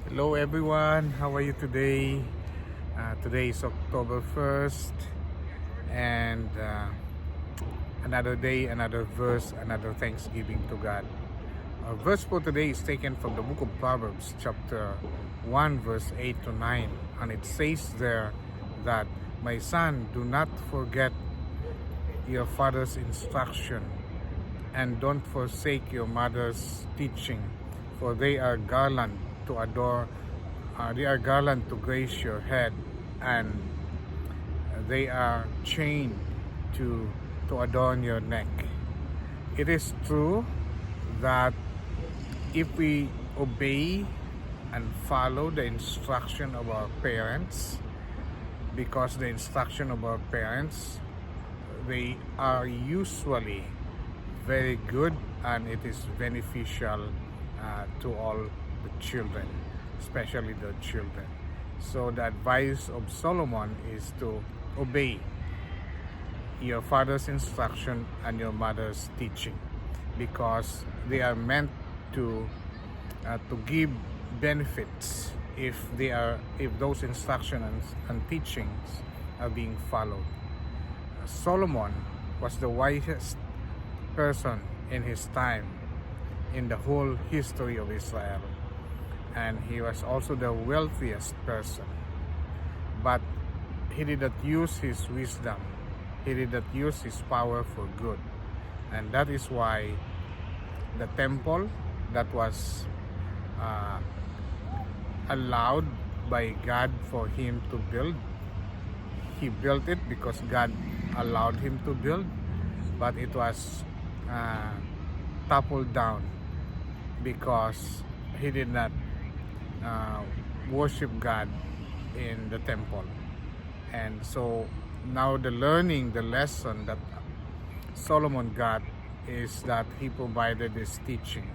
Hello everyone, how are you today? Today is October 1st and another day, another verse, another thanksgiving to God. Our verse for today is taken from the book of Proverbs chapter 1 verse 8 to 9, and it says there that, "My son, do not forget your father's instruction and don't forsake your mother's teaching, for they are garland to adore, they are garland to grace your head, and they are chain to adorn your neck." It is true that if we obey and follow the instruction of our parents, because the instruction of our parents, they are usually very good and it is beneficial to all the children, especially the children. So the advice of Solomon is to obey your father's instruction and your mother's teaching, because they are meant to give benefits if those instructions and teachings are being followed. Solomon was the wisest person in his time in the whole history of Israel, and he was also the wealthiest person, but he did not use his wisdom, he did not use his power for good. And that is why the temple that was allowed by God for him to build, he built it because God allowed him to build, but it was toppled down because he did not worship God in the temple. And so now the lesson that Solomon got is that he provided this teaching,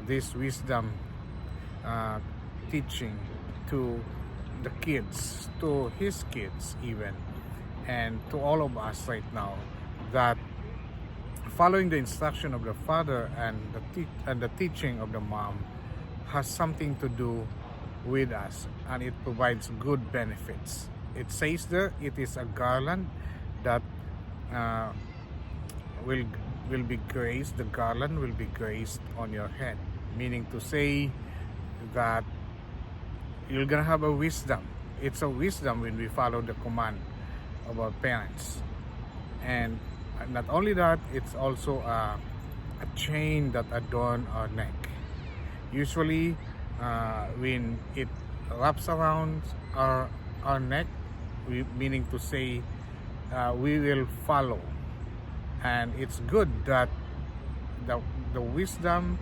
this wisdom teaching to the kids, to his kids even, and to all of us right now, that following the instruction of the father and the teaching of the mom has something to do with us, and it provides good benefits. It says there, it is a garland that will be graced. The garland will be graced on your head, meaning to say that you're gonna have a wisdom. It's a wisdom when we follow the command of our parents. And not only that, it's also a chain that adorn our neck. Usually when it wraps around our neck, meaning to say we will follow. And it's good that the wisdom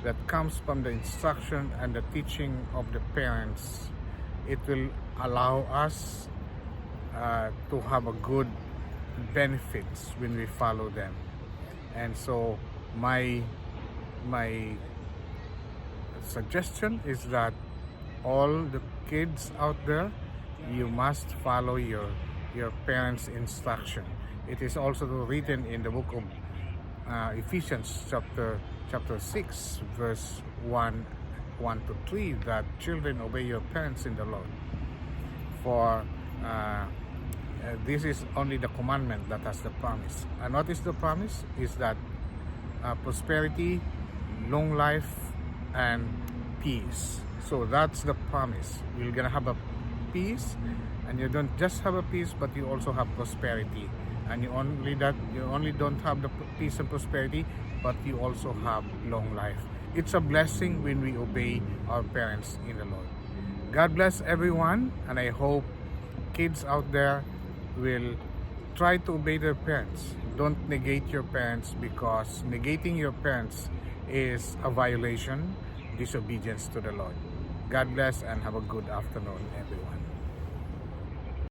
that comes from the instruction and the teaching of the parents, it will allow us to have a good benefits when we follow them. And so my suggestion is that all the kids out there, you must follow your parents' instruction. It is also written in the book of Ephesians chapter 6 verse 1 to 3 that, "Children, obey your parents in the Lord, for this is only the commandment that has the promise." And what is the promise? Is that prosperity, long life, and peace. So that's the promise. You're gonna have a peace, and you don't just have a peace, but you also have prosperity. And you only don't have the peace and prosperity, but you also have long life. It's a blessing when we obey our parents in the Lord. God bless everyone, and I hope kids out there will try to obey their parents. Don't negate your parents, because negating your parents is a violation, disobedience to the Lord. God bless and have a good afternoon, everyone.